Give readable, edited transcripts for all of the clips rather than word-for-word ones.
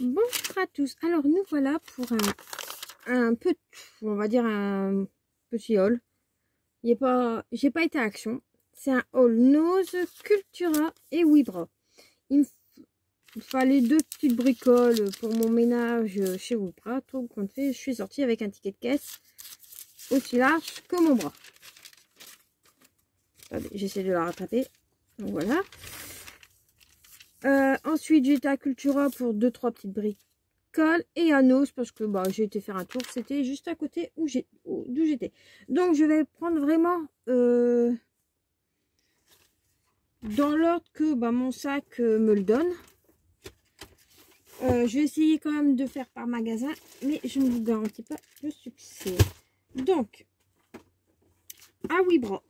Bonjour à tous. Alors nous voilà pour un peu, on va dire un petit haul. J'ai pas été à Action. C'est un haul Nose, Cultura et Wibra. Il me fallait deux petites bricoles pour mon ménage chez Wibra. Donc je suis sortie avec un ticket de caisse aussi large que mon bras. Attendez, j'essaie de la rattraper. Donc voilà. Ensuite, j'ai été à Cultura pour 2-3 petites bricoles et à Nose parce que j'ai été faire un tour. C'était juste à côté d'où j'étais. Donc, je vais prendre vraiment dans l'ordre que mon sac me le donne. Je vais essayer quand même de faire par magasin, mais je ne vous garantis pas le succès. Donc, à Wibra,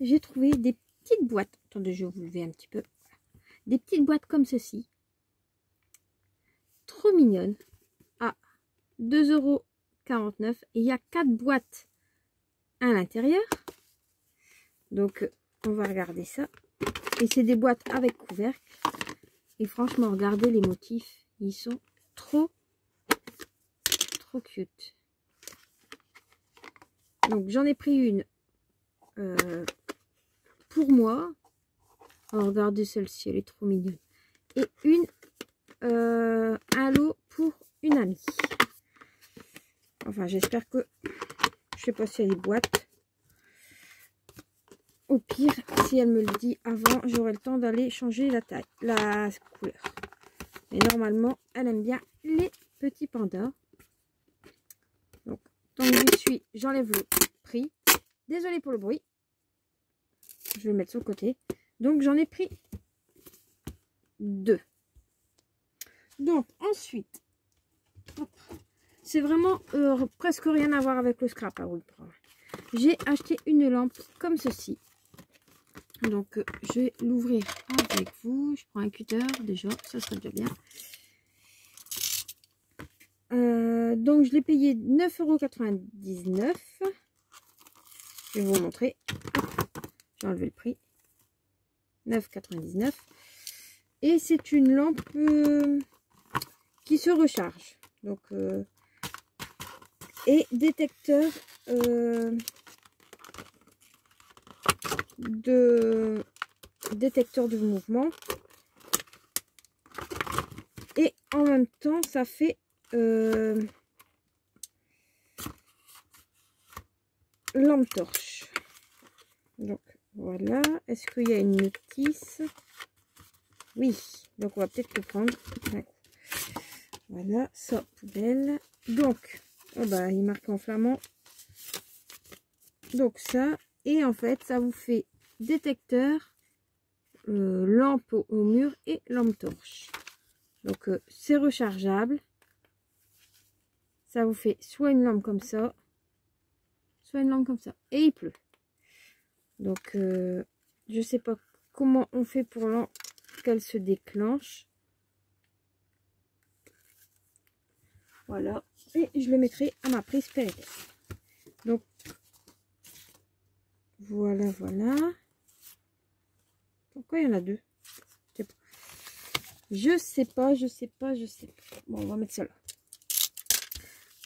j'ai trouvé des petites boîtes. Attendez, je vais vous lever un petit peu. Des petites boîtes comme ceci. Trop mignonnes. À 2,49 €. Et il y a 4 boîtes à l'intérieur. Donc, on va regarder ça. Et c'est des boîtes avec couvercle. Et franchement, regardez les motifs. Ils sont trop cute. Donc, j'en ai pris une pour moi. Oh, regardez celle-ci, elle est trop mignonne. Et une, un lot pour une amie. Enfin, j'espère que, je sais pas si elle est boîte. Au pire, si elle me le dit avant, j'aurai le temps d'aller changer la taille, la couleur. Mais normalement, elle aime bien les petits pandas. Donc, tant que j'y suis, j'enlève le prix. Désolée pour le bruit. Je vais le mettre sur le côté. Donc, j'en ai pris 2. Donc, ensuite, c'est vraiment presque rien à voir avec le scrap à Wibra. J'ai acheté une lampe comme ceci. Donc, je vais l'ouvrir avec vous. Je prends un cutter déjà, ça serait déjà bien. Donc, je l'ai payé 9,99 €. Je vais vous montrer. J'ai enlevé le prix. 9,99 €. Et c'est une lampe qui se recharge. Donc, et détecteur de mouvement. Et en même temps, ça fait lampe torche. Donc, voilà. Est-ce qu'il y a une notice? Oui. Donc, on va peut-être le prendre. Ouais. Voilà, ça, poubelle. Donc, il marque en flamand. Donc, ça. Et en fait, ça vous fait détecteur, lampe au mur et lampe torche. Donc, c'est rechargeable. Ça vous fait soit une lampe comme ça, soit une lampe comme ça. Et il pleut. Donc, je sais pas comment on fait pour qu'elle se déclenche. Voilà. Et je le mettrai à ma prise PLS. Donc, voilà. Pourquoi il y en a 2? Je sais pas. Bon, on va mettre ça là.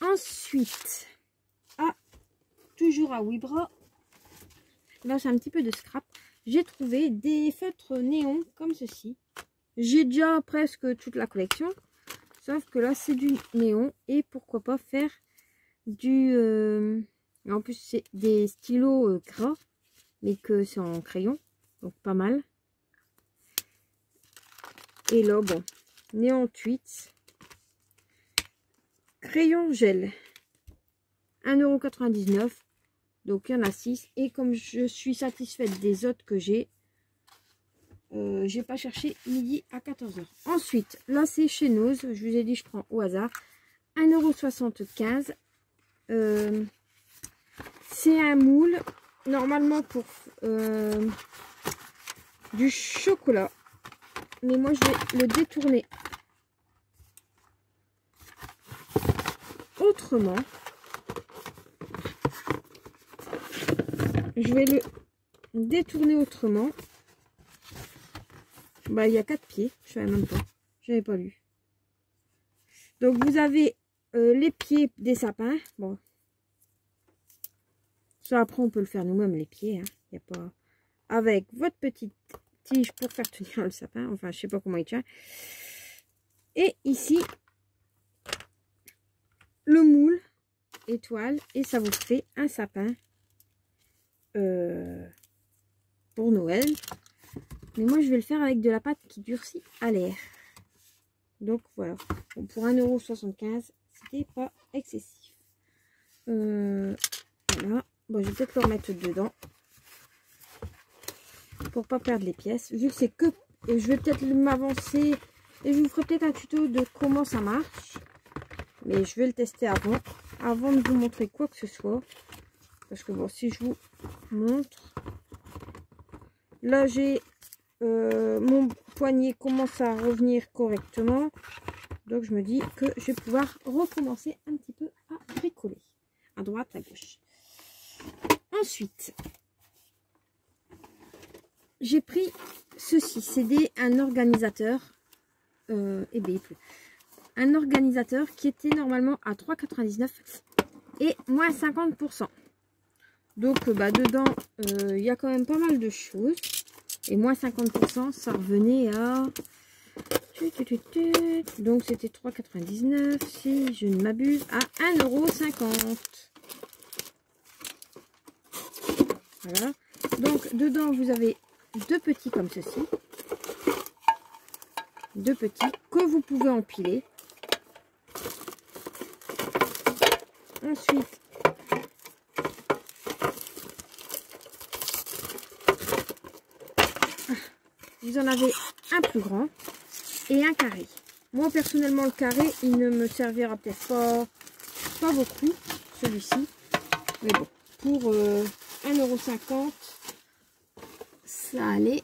Ensuite, toujours à Wibra, là c'est un petit peu de scrap. J'ai trouvé des feutres néons comme ceci. J'ai déjà presque toute la collection. Sauf que là, c'est du néon. Et pourquoi pas faire du... en plus, c'est des stylos gras. Mais que c'est en crayon. Donc, pas mal. Et là, bon. Néon tweets. Crayon gel. 1,99 €. Donc, il y en a 6. Et comme je suis satisfaite des autres que j'ai pas cherché midi à 14 h. Ensuite, là c'est chez Nose. Je vous ai dit, je prends au hasard. 1,75 €. C'est un moule. Normalement pour du chocolat. Mais moi je vais le détourner autrement. Je vais le détourner autrement. Bah, il y a 4 pieds. Je savais même pas. J'avais pas lu. Donc, vous avez les pieds des sapins. Bon. Ça, après, on peut le faire nous-mêmes, les pieds. Hein. Y a pas... Avec votre petite tige pour faire tenir le sapin. Enfin, je sais pas comment il tient. Et ici, le moule étoile. Et ça vous fait un sapin pour Noël. Mais moi, je vais le faire avec de la pâte qui durcit à l'air. Donc, voilà. Bon, pour 1,75 €, c'était pas excessif. Voilà. Bon, je vais peut-être le remettre dedans. Pour pas perdre les pièces. Vu que c'est que... Et je vais peut-être m'avancer. Et je vous ferai peut-être un tuto de comment ça marche. Mais je vais le tester avant. Avant de vous montrer quoi que ce soit. Parce que bon, si je vous montre... Là, j'ai... mon poignet commence à revenir correctement. Donc, je me dis que je vais pouvoir recommencer un petit peu à bricoler. À droite, à gauche. Ensuite, j'ai pris ceci. C'est un organisateur. Et bien, un organisateur qui était normalement à 3,99 € et moins 50%. Donc, bah, dedans, il y a quand même pas mal de choses. Et moins 50%, ça revenait à... Donc, c'était 3,99 €, si je ne m'abuse, à 1,50 €. Voilà. Donc, dedans, vous avez deux petits comme ceci. Deux petits que vous pouvez empiler. Ensuite, vous en avez un plus grand et un carré. Moi, personnellement, le carré, il ne me servira peut-être pas beaucoup, celui-ci. Mais bon, pour 1,50 €, ça allait.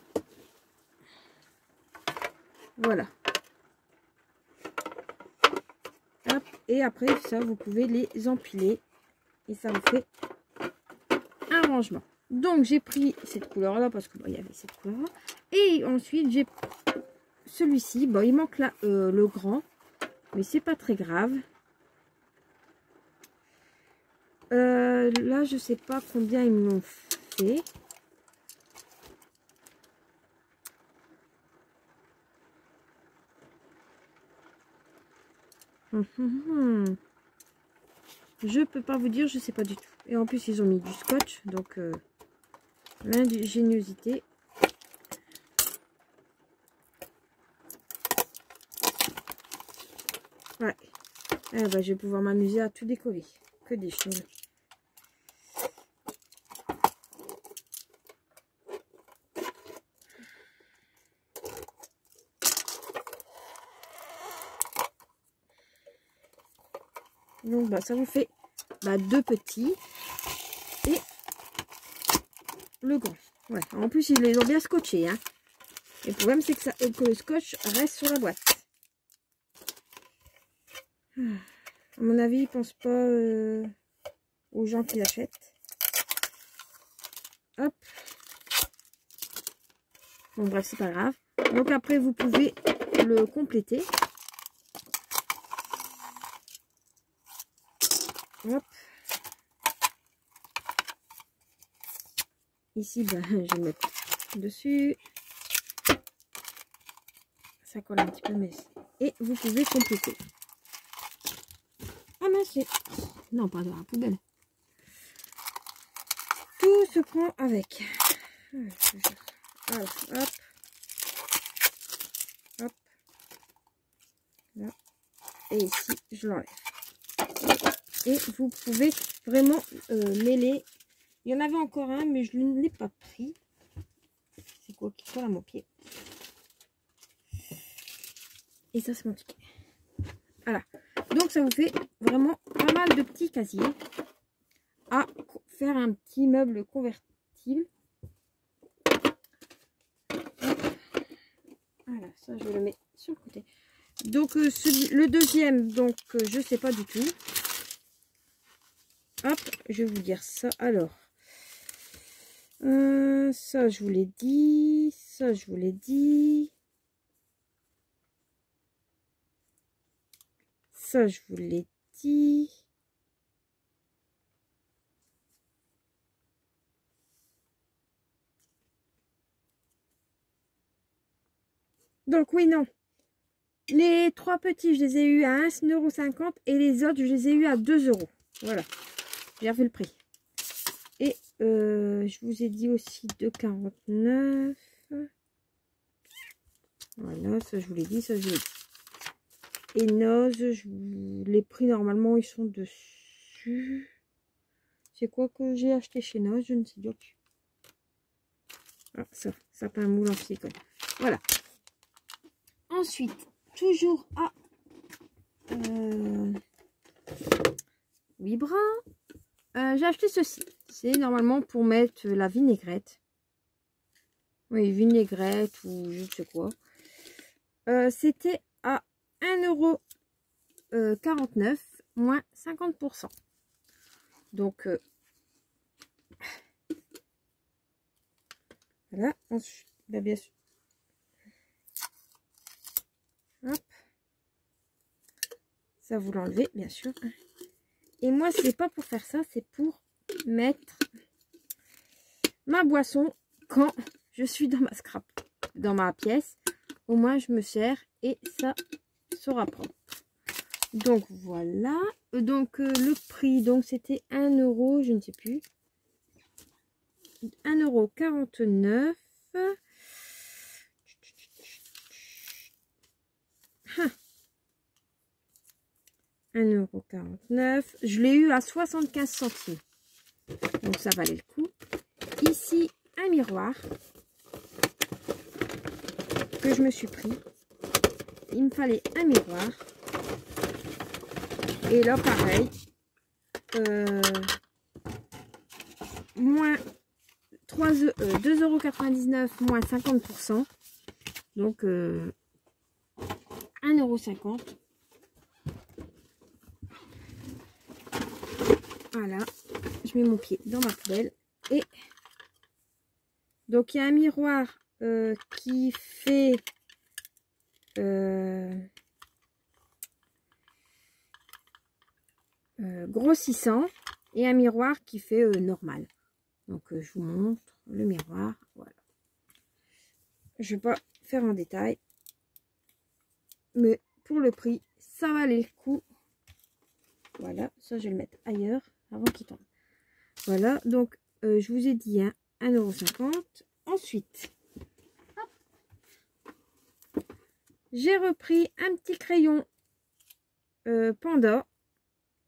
Voilà. Hop, et après, ça, vous pouvez les empiler. Et ça vous fait un rangement. Donc, j'ai pris cette couleur-là parce qu'il y avait cette couleur-là. Et ensuite, j'ai celui-ci. Bon, il manque là le grand. Mais c'est pas très grave. Là, je sais pas combien ils me l'ont fait. Je peux pas vous dire, je sais pas du tout. Et en plus, ils ont mis du scotch. Donc, l'ingéniosité. Ouais. Eh ben, je vais pouvoir m'amuser à tout décoller. Que des choses. Donc, bah, ça vous fait deux petits et le grand. Ouais. En plus, ils les ont bien scotchés. Hein. Et le problème, c'est que le scotch reste sur la boîte. À mon avis, ils ne pensent pas aux gens qui l'achètent. Hop. Bon, bref, c'est pas grave. Donc, après, vous pouvez le compléter. Hop. Ici, je vais le mettre dessus. Ça colle un petit peu, mais... Et vous pouvez compléter. Ah mince, non, pas dans la poubelle. Tout se prend avec. Voilà, hop. Hop. Là. Et ici, je l'enlève. Et vous pouvez vraiment mêler. Il y en avait encore un, mais je ne l'ai pas pris. C'est quoi qui colle à mon pied? Et ça, c'est mon ticket. Voilà. Donc, ça vous fait vraiment pas mal de petits casiers à faire un petit meuble convertible. Voilà, ça, je le mets sur le côté. Donc, le deuxième, donc, je sais pas du tout. Hop, je vais vous dire ça. Alors, ça, je vous l'ai dit. Ça, je vous l'ai dit. ça, je vous l'ai dit. Donc oui, non. Les 3 petits, je les ai eu à 1,50 € et les autres, je les ai eu à 2 €. Voilà. J'ai refait le prix. Et je vous ai dit aussi 2,49 €. Voilà, ça je vous l'ai dit, ça je vous l'ai dit. Et Noz, les prix normalement ils sont dessus. C'est quoi que j'ai acheté chez Noz? Je ne sais pas. Ah, ça, sapin moule en silicone. Voilà. Ensuite, toujours à 8 bras, j'ai acheté ceci. C'est normalement pour mettre la vinaigrette. Oui, vinaigrette ou je ne sais quoi. C'était à 1,49 € moins 50%. Donc, voilà. Ensuite, bah, bien sûr. Hop. Ça, vous l'enlevez, bien sûr. Et moi, c'est pas pour faire ça, c'est pour mettre ma boisson quand je suis dans ma scrap, dans ma pièce. Au moins, je me sers et ça sera propre. Donc, voilà. Donc, le prix, donc c'était 1 €, je ne sais plus. 1,49 €. 1,49 €. Je l'ai eu à 75 centimes. Donc ça valait le coup. Ici, un miroir que je me suis pris. Il me fallait un miroir. Et là, pareil. Moins 2,99 € moins 50%. Donc 1,50 €. Voilà, je mets mon pied dans ma poubelle. Et donc il y a un miroir qui fait grossissant et un miroir qui fait normal. Donc je vous montre le miroir. Voilà. Je ne vais pas faire en détail. Mais pour le prix, ça valait le coup. Voilà, ça je vais le mettre ailleurs avant qu'il tombe. Voilà, donc je vous ai dit 1,50 €. Ensuite, j'ai repris un petit crayon Panda.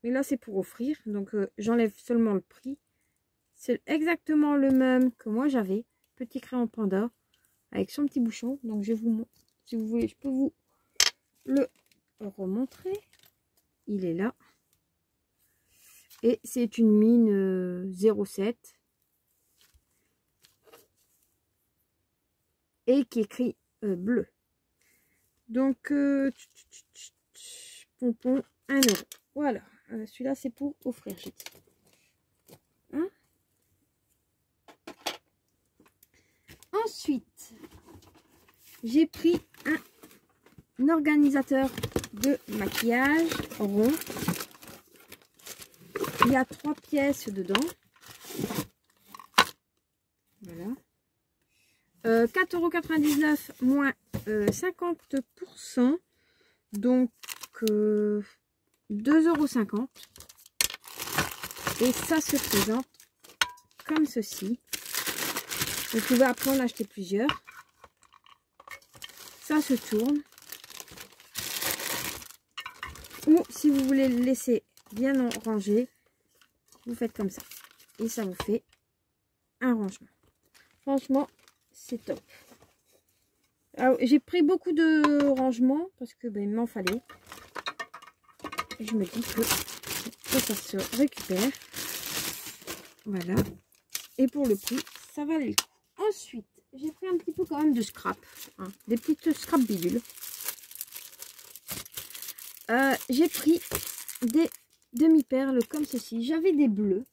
Mais là, c'est pour offrir. Donc, j'enlève seulement le prix. C'est exactement le même que moi j'avais. Petit crayon Panda avec son petit bouchon. Donc, je vous montre. Si vous voulez, je peux vous le remontrer. Il est là. Et c'est une mine 0,7. Et qui écrit bleu. Donc, pompon 1 €. Voilà. Celui-là, c'est pour offrir, j'ai dit. Hein? Ensuite, j'ai pris un organisateur de maquillage rond. Il y a 3 pièces dedans. Voilà. 4,99 € moins 50%. Donc 2,50 €. Et ça se présente comme ceci. Vous pouvez après en acheter plusieurs. Ça se tourne. Ou si vous voulez le laisser bien rangé, vous faites comme ça. Et ça vous fait un rangement. Franchement, c'est top. J'ai pris beaucoup de rangements parce que il m'en fallait. Et je me dis que ça se récupère. Voilà. Et pour le prix, ça valait le coup. Ensuite, j'ai pris un petit peu quand même de scrap. Hein, des petites scrap bidules. J'ai pris des demi-perles comme ceci. J'avais des bleus.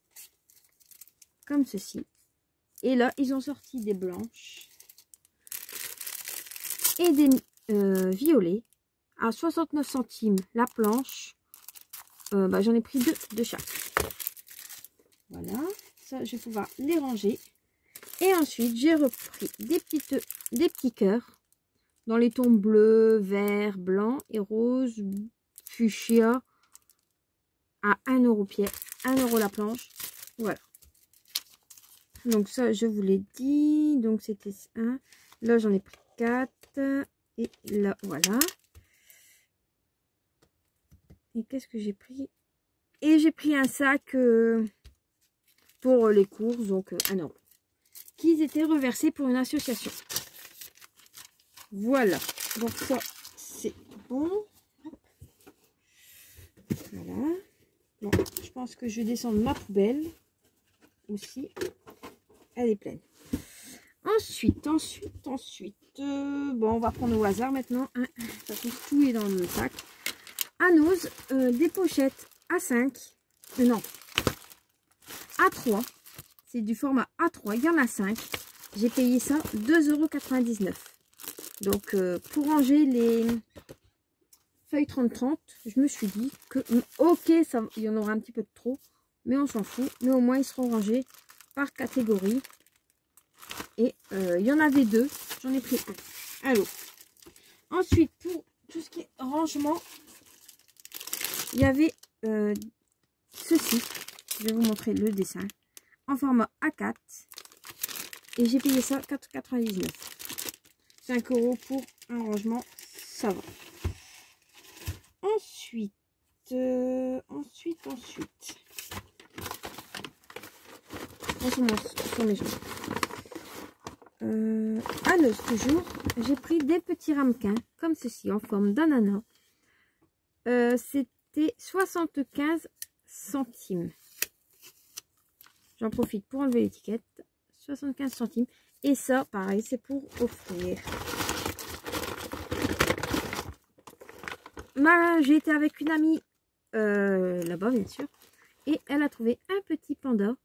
Comme ceci. Et là, ils ont sorti des blanches. Et des violets. À 69 centimes la planche. j'en ai pris deux de chaque. Voilà, ça je vais pouvoir les ranger. Et ensuite j'ai repris des petits cœurs dans les tons bleus, vert, blanc et rose, fuchsia à 1 € pièce, 1 € la planche. Voilà. Donc ça je vous l'ai dit, donc c'était un. Là j'en ai pris 4 et là voilà. Et qu'est-ce que j'ai pris? Et j'ai pris un sac pour les courses, donc 1 €, qui étaient reversés pour une association. Voilà, donc ça c'est bon. Voilà. Bon, je pense que je vais descendre ma poubelle aussi. Elle est pleine. Ensuite, bon, on va prendre au hasard maintenant. Hein. De toute façon, tout est dans le sac. Anos, des pochettes A5. Non, A3. C'est du format A3. Il y en a 5. J'ai payé ça 2,99 €. Donc, pour ranger les feuilles 30-30, je me suis dit que, ok, ça, il y en aura un petit peu de trop, mais on s'en fout. Mais au moins, ils seront rangés par catégorie. Et il y en avait 2. J'en ai pris un. Alors, ensuite, pour tout ce qui est rangement, il y avait ceci. Je vais vous montrer le dessin. En format A4. Et j'ai payé ça 4,99 €. 5 € pour un rangement, ça va. Ensuite. Sur mes jambes. Alors, toujours, j'ai pris des petits ramequins, comme ceci, en forme d'ananas. C'était 75 centimes. J'en profite pour enlever l'étiquette. 75 centimes. Et ça, pareil, c'est pour offrir. J'ai été avec une amie là-bas, bien sûr. Et elle a trouvé un petit panda.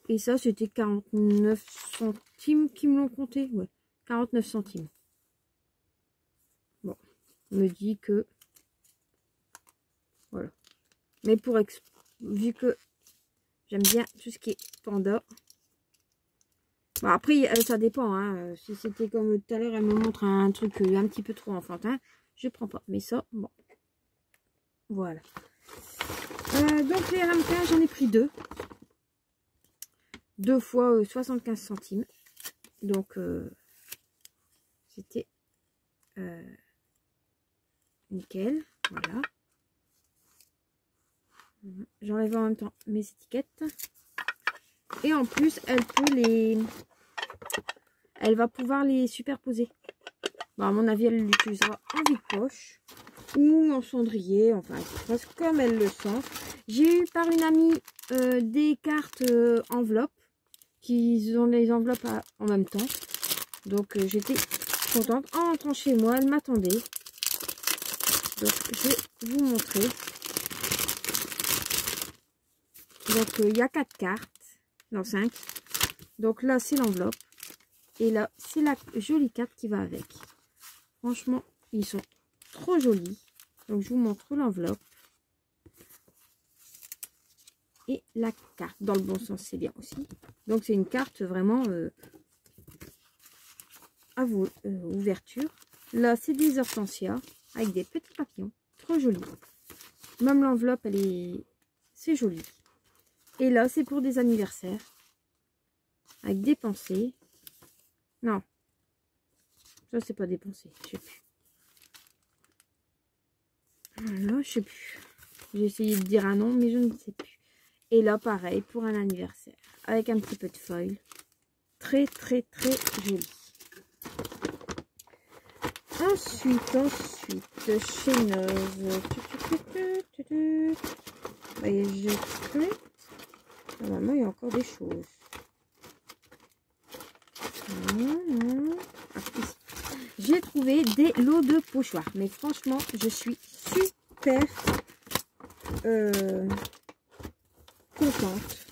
Et ça, c'était 49 centimes qui me l'ont compté. Ouais, 49 centimes. Bon, on me dit que... Voilà. Mais vu que j'aime bien tout ce qui est panda. Bon, après, ça dépend. Hein. Si c'était comme tout à l'heure, elle me montre un truc un petit peu trop enfantin, je prends pas. Mais ça, bon. Voilà. Donc, les ramequins, j'en ai pris 2. 2 fois 75 centimes. Donc, c'était nickel. Voilà. J'enlève en même temps mes étiquettes. Et en plus, elle va pouvoir les superposer. Bon, à mon avis, elle l'utilisera en vide-poche ou en cendrier. Enfin, parce que comme elle le sent. J'ai eu par une amie des cartes enveloppes. Qui ont les enveloppes en même temps. Donc, j'étais contente. En rentrant chez moi, elle m'attendait. Donc, je vais vous montrer. Donc, il y a 4 cartes. Non, 5. Donc là, c'est l'enveloppe. Et là, c'est la jolie carte qui va avec. Franchement, ils sont trop jolis. Donc, je vous montre l'enveloppe. Et la carte. Dans le bon sens, c'est bien aussi. Donc, c'est une carte vraiment à ouverture. Là, c'est des hortensias avec des petits papillons. Trop joli. Même l'enveloppe, c'est joli. Et là, c'est pour des anniversaires. Avec des pensées. Non. Ça, c'est pas des pensées. Je sais plus. Voilà, je sais plus. J'ai essayé de dire un nom, mais je ne sais plus. Et là, pareil, pour un anniversaire. Avec un petit peu de foil. Très, très, très joli. Ensuite, chez Neuve. Normalement, il y a encore des choses. J'ai trouvé des lots de pochoirs. Mais franchement, je suis super contente.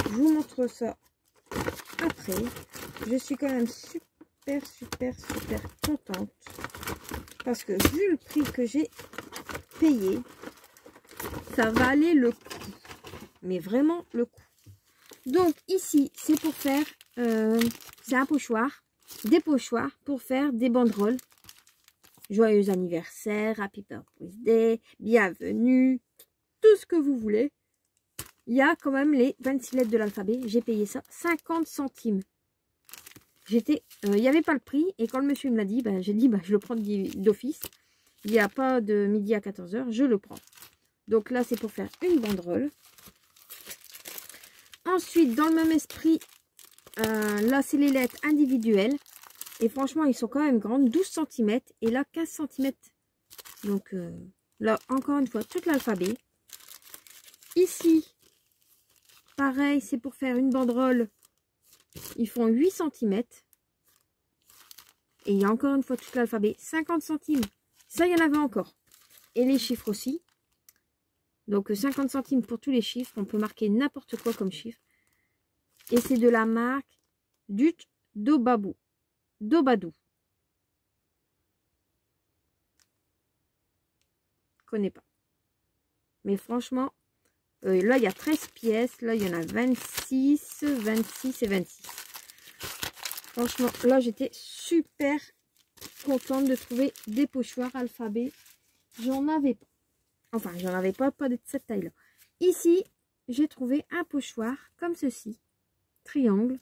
Je vous montre ça après. Je suis quand même super contente. Parce que vu le prix que j'ai payer. Ça valait le coup. Mais vraiment le coup. Donc ici, c'est pour faire... c'est un pochoir. Des pochoirs pour faire des banderoles. Joyeux anniversaire, happy birthday, bienvenue, tout ce que vous voulez. Il y a quand même les 26 lettres de l'alphabet. J'ai payé ça 50 centimes. Il n'y avait pas le prix. Et quand le monsieur me l'a dit, j'ai dit, je le prends d'office. Il n'y a pas de midi à 14 h, je le prends. Donc là, c'est pour faire une banderole. Ensuite, dans le même esprit, là, c'est les lettres individuelles. Et franchement, ils sont quand même grandes, 12 cm. Et là, 15 cm. Donc là, encore une fois, tout l'alphabet. Ici, pareil, c'est pour faire une banderole. Ils font 8 cm. Et il y a encore une fois tout l'alphabet, 50 centimes. Ça, il y en avait encore. Et les chiffres aussi. Donc 50 centimes pour tous les chiffres. On peut marquer n'importe quoi comme chiffre. Et c'est de la marque Dut Dobabou. Dobadou. Je connais pas. Mais franchement, là il y a 13 pièces. Là il y en a 26, 26 et 26. Franchement, là j'étais super contente de trouver des pochoirs alphabet. J'en avais pas. Enfin, j'en avais pas de cette taille-là. Ici, j'ai trouvé un pochoir comme ceci. Triangle.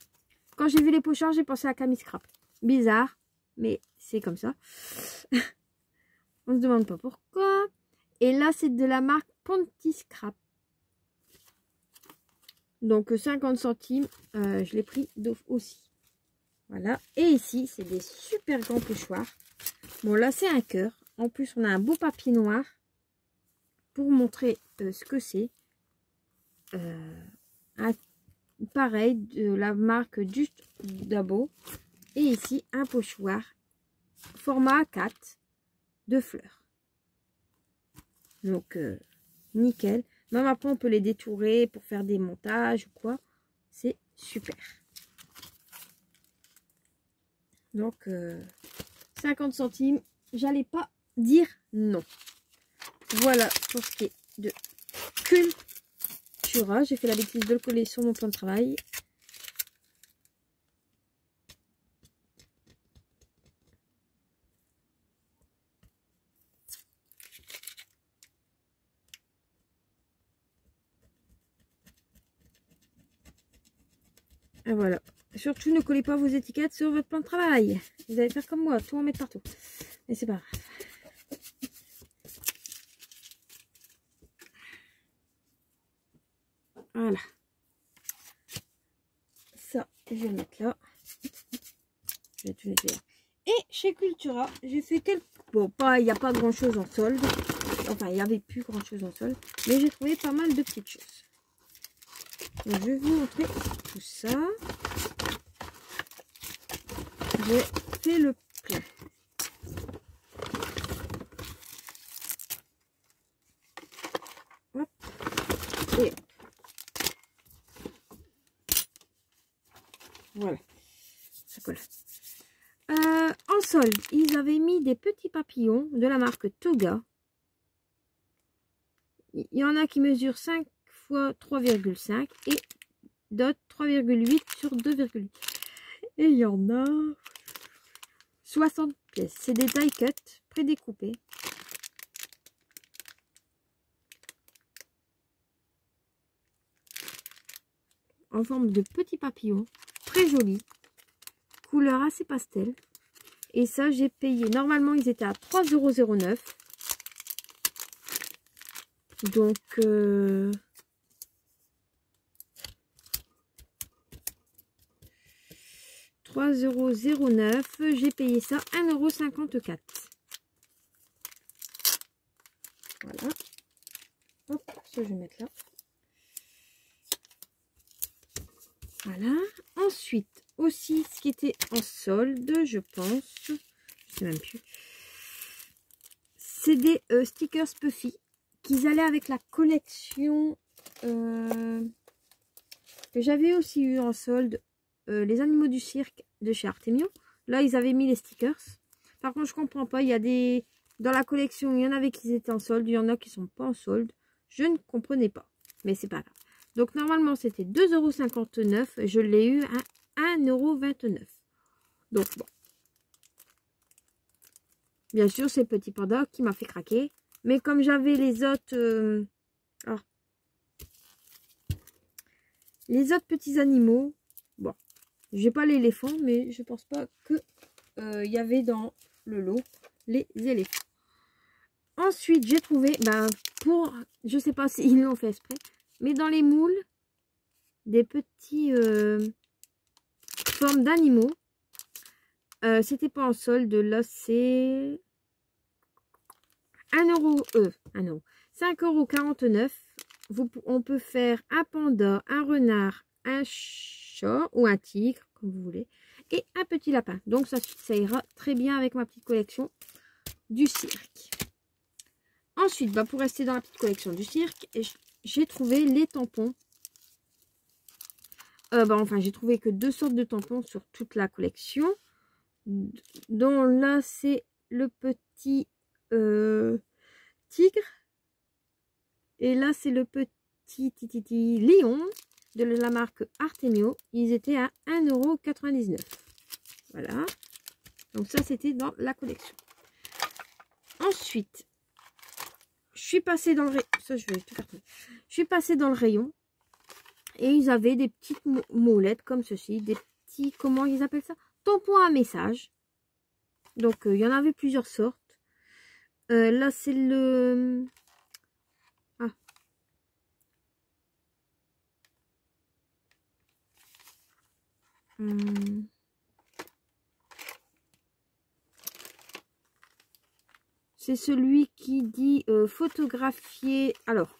Quand j'ai vu les pochoirs, j'ai pensé à Camille Scrap. Bizarre, mais c'est comme ça. On se demande pas pourquoi. Et là, c'est de la marque Ponty Scrap. Donc 50 centimes, je l'ai pris aussi. Voilà. Et ici, c'est des super grands pochoirs. Bon, là, c'est un cœur. En plus, on a un beau papier noir pour montrer ce que c'est. Pareil, de la marque Just Dabo. Et ici, un pochoir format A4 de fleurs. Donc, nickel. Même après, on peut les détourer pour faire des montages ou quoi. C'est super. Donc, 50 centimes. J'allais pas dire non. Voilà pour ce qui est de Cultura. J'ai fait la bêtise de le coller sur mon plan de travail. Et voilà. Surtout, ne collez pas vos étiquettes sur votre plan de travail. Vous allez faire comme moi, tout en mettre partout. Mais c'est pas grave. Voilà. Ça, je vais le mettre là. Je vais tout nettoyer. Et chez Cultura, j'ai fait quelques... Bon, il n'y a pas grand chose en solde. Enfin, il n'y avait plus grand chose en solde. Mais j'ai trouvé pas mal de petites choses. Donc, je vais vous montrer tout ça. J'ai fait le plein. Hop. Et voilà. Ça colle. En solde, ils avaient mis des petits papillons de la marque Toga. Il y en a qui mesurent 5 x 3,5 et d'autres 3,8 sur 2,8. Et il y en a 60 pièces. C'est des die cut prédécoupés. En forme de petits papillons. Très jolis. Couleur assez pastel. Et ça, j'ai payé. Normalement, ils étaient à 3,09 €. Donc, 3,09 €. J'ai payé ça 1,54 €. Voilà. Hop, ça, je vais mettre là. Voilà. Ensuite, aussi, ce qui était en solde, je pense. Je sais même plus. C'est des stickers Puffy qu'ils allaient avec la collection que j'avais aussi eu en solde. Les animaux du cirque de chez Artemio. Là, ils avaient mis les stickers. Par contre, je comprends pas. Il y a des Dans la collection, il y en avait qui étaient en solde, il y en a qui sont pas en solde. Je ne comprenais pas, mais c'est pas grave. Donc normalement c'était 2,59 €. Je l'ai eu à 1,29 €. Donc bon. Bien sûr, c'est Petit Panda qui m'a fait craquer. Mais comme j'avais les autres... les autres petits animaux... Bon, j'ai pas l'éléphant, mais je pense pas que il y avait dans le lot les éléphants. Ensuite, j'ai trouvé, je sais pas s'ils l'ont fait exprès, mais dans les moules, des petits formes d'animaux. C'était pas en solde, là c'est 5,49 €. On peut faire un panda, un renard, un chat ou un tigre, comme vous voulez, et un petit lapin. Donc ça ira très bien avec ma petite collection du cirque. Ensuite, pour rester dans la petite collection du cirque, j'ai trouvé les tampons. Enfin, j'ai trouvé que 2 sortes de tampons sur toute la collection. Dont là, c'est le petit tigre. Et là, c'est le petit lion de la marque Artemio. Ils étaient à 1,99 €. Voilà. Donc ça, c'était dans la collection. Ensuite, je suis passée dans le rayon. Ça, je vais tout cartonner. Je suis passée dans le rayon. Et ils avaient des petites molettes comme ceci. Des petits, comment ils appellent ça? Tampons à message. Donc, il y en avait plusieurs sortes. Là, c'est le... C'est celui qui dit photographier. Alors,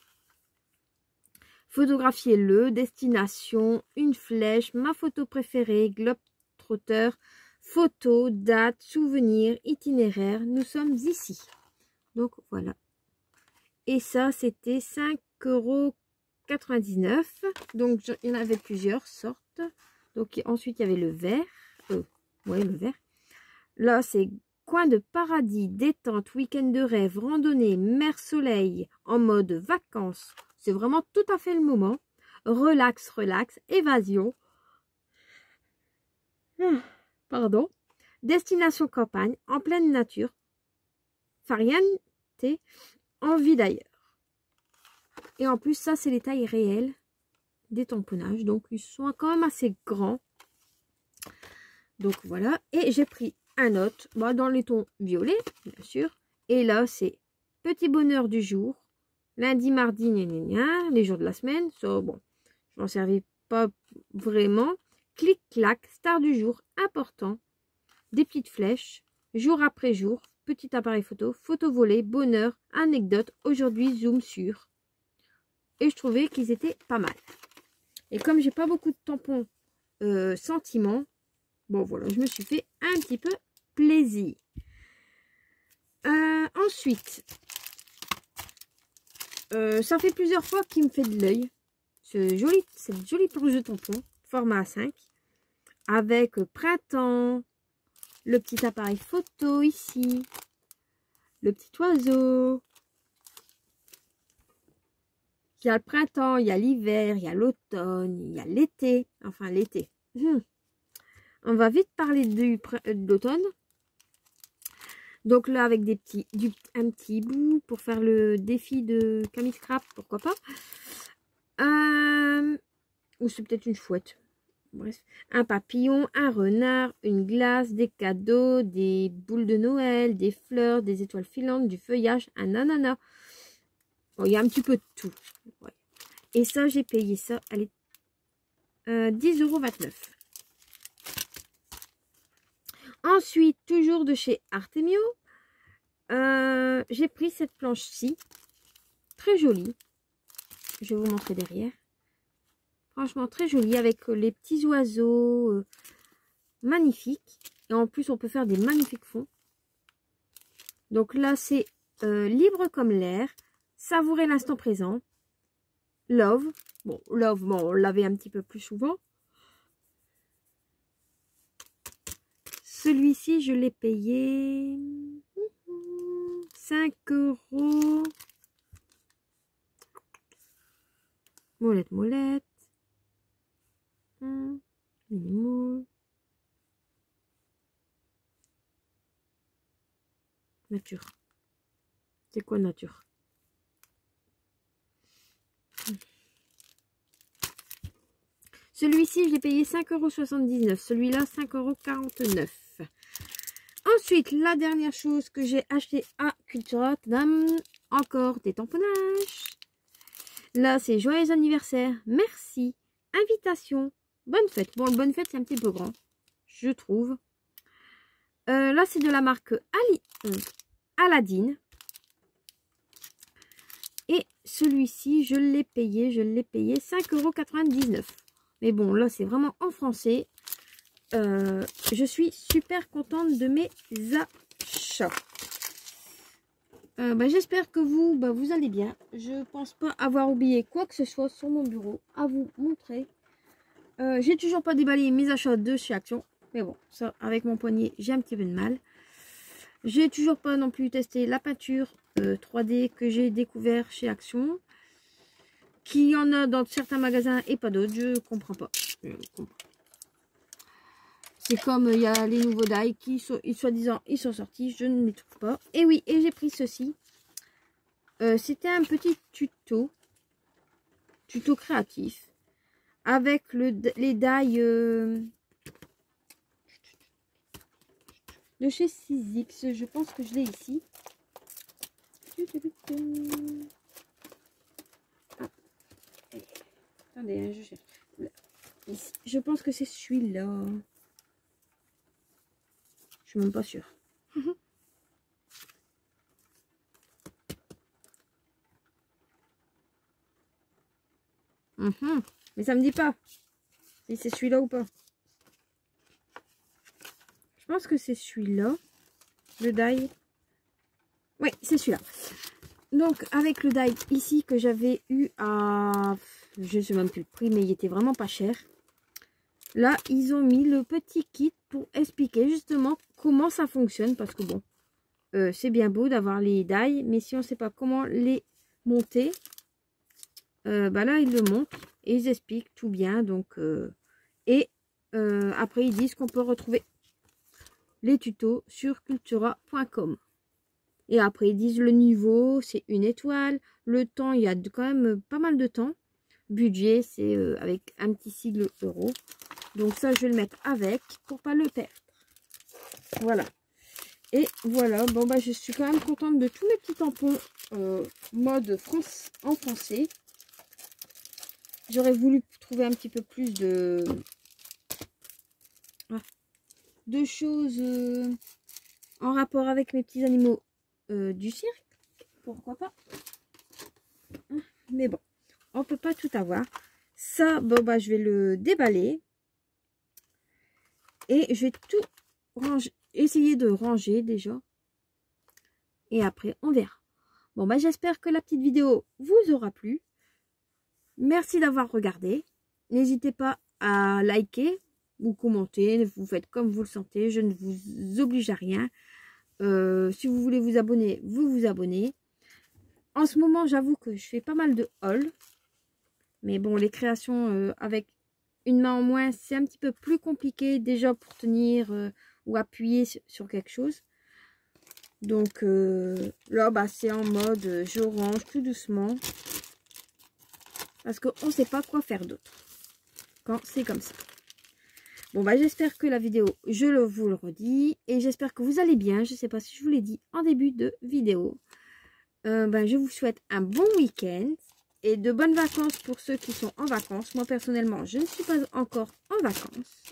photographiez-le, destination, une flèche, ma photo préférée, globe-trotter, photo, date, souvenir, itinéraire. Nous sommes ici. Donc voilà. Et ça, c'était 5,99 €. Donc il y en avait plusieurs sortes. Donc ensuite, il y avait le vert. Ouais, le vert. Là, c'est coin de paradis, détente, week-end de rêve, randonnée, mer, soleil, en mode vacances. C'est vraiment tout à fait le moment. Relax, relax, évasion. Pardon. Destination campagne, en pleine nature. Farniente, envie d'ailleurs. Et en plus, ça, c'est les tailles réelles des tamponnages. Donc, ils sont quand même assez grands. Donc, voilà. Et j'ai pris un autre, dans les tons violets, bien sûr. Et là, c'est petit bonheur du jour. Lundi, mardi, les jours de la semaine. Ça, bon, je m'en servais pas vraiment. Clic-clac, star du jour, important. Des petites flèches, jour après jour. Petit appareil photo, photo volée, bonheur, anecdote. Aujourd'hui, zoom sur. Et je trouvais qu'ils étaient pas mal. Et comme j'ai pas beaucoup de tampons sentiments, bon voilà, je me suis fait un petit peu plaisir. Ensuite, ça fait plusieurs fois qu'il me fait de l'œil. Cette jolie planche de tampons, format A5, avec printemps, le petit appareil photo ici, le petit oiseau. Il y a le printemps, il y a l'hiver, il y a l'automne, il y a l'été. Enfin, l'été. On va vite parler de l'automne. Donc là, avec un petit bout pour faire le défi de Camille Scrap, pourquoi pas. Ou c'est peut-être une chouette. Bref. Un papillon, un renard, une glace, des cadeaux, des boules de Noël, des fleurs, des étoiles filantes, du feuillage, un ananas. Bon, il y a un petit peu de tout. Ouais. Et ça, j'ai payé ça. Elle est 10,29 €. Ensuite, toujours de chez Artemio, j'ai pris cette planche-ci. Très jolie. Je vais vous montrer derrière. Franchement, très jolie avec les petits oiseaux. Magnifiques. Et en plus, on peut faire des magnifiques fonds. Donc là, c'est libre comme l'air. Savourer l'instant présent. Love. Bon, Love, on l'avait un petit peu plus souvent. Celui-ci, je l'ai payé 5 €. Molette, molette. Minimoule. Nature. C'est quoi nature? Celui-ci, je l'ai payé 5,79 €. Celui-là, 5,49 €. Ensuite, la dernière chose que j'ai acheté à Cultura, encore des tamponnages. Là, c'est joyeux anniversaire, merci, invitation, bonne fête. Bon, le bonne fête, c'est un petit peu grand, je trouve. Là, c'est de la marque Aladdin. Et celui-ci, je l'ai payé 5,99 €. Mais bon, là, c'est vraiment en français. Je suis super contente de mes achats. J'espère que vous, vous allez bien. Je pense pas avoir oublié quoi que ce soit sur mon bureau à vous montrer. J'ai toujours pas déballé mes achats de chez Action. Mais bon, ça, avec mon poignet, j'ai un petit peu de mal. J'ai toujours pas non plus testé la peinture 3D que j'ai découvert chez Action. Qu'il y en a dans certains magasins et pas d'autres. Je comprends pas. C'est comme il y a les nouveaux die qui sont, soi-disant, ils sont sortis. Je ne les trouve pas. Et oui, et j'ai pris ceci. C'était un petit tuto créatif. Avec les die de chez 6X. Je pense que je l'ai ici. Ah. Attendez, je cherche. Ici. Je pense que c'est celui-là. Je suis même pas sûre. Mais ça me dit pas si c'est celui-là ou pas. Je pense que c'est celui-là. Le die. Oui, c'est celui-là. Donc, avec le die ici que j'avais eu à... Je ne sais même plus le prix, mais il était vraiment pas cher. Là, ils ont mis le petit kit pour expliquer justement comment ça fonctionne. Parce que bon, c'est bien beau d'avoir les die, mais si on ne sait pas comment les monter, là, ils le montrent et ils expliquent tout bien. Donc, après, ils disent qu'on peut retrouver les tutos sur cultura.com. Et après, ils disent le niveau, c'est 1 étoile. Le temps, il y a quand même pas mal de temps. Budget, c'est avec un petit sigle euro. Donc ça, je vais le mettre avec pour pas le perdre. Voilà. Et voilà, je suis quand même contente de tous mes petits tampons mode France en français. J'aurais voulu trouver un petit peu plus de choses en rapport avec mes petits animaux du cirque. Pourquoi pas? Mais bon, on peut pas tout avoir. Ça, je vais le déballer. Et je vais tout ranger, essayer de ranger déjà. Et après, on verra. Bon, j'espère que la petite vidéo vous aura plu. Merci d'avoir regardé. N'hésitez pas à liker ou commenter. Vous faites comme vous le sentez. Je ne vous oblige à rien. Si vous voulez vous abonner, vous vous abonnez. En ce moment, j'avoue que je fais pas mal de hauls. Mais bon, les créations avec une main en moins, c'est un petit peu plus compliqué déjà pour tenir ou appuyer sur quelque chose. Donc là, c'est en mode je range tout doucement. Parce qu'on ne sait pas quoi faire d'autre quand c'est comme ça. Bon, j'espère que la vidéo, vous le redis. Et j'espère que vous allez bien. Je ne sais pas si je vous l'ai dit en début de vidéo. Je vous souhaite un bon week-end. Et de bonnes vacances pour ceux qui sont en vacances. Moi, personnellement, je ne suis pas encore en vacances.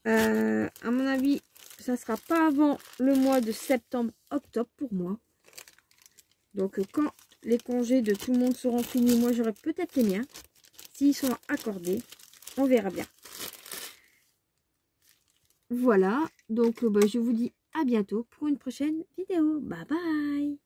À mon avis, ça ne sera pas avant le mois de septembre-octobre pour moi. Donc, quand les congés de tout le monde seront finis, moi, j'aurai peut-être les miens. S'ils sont accordés, on verra bien. Voilà. Donc, je vous dis à bientôt pour une prochaine vidéo. Bye bye!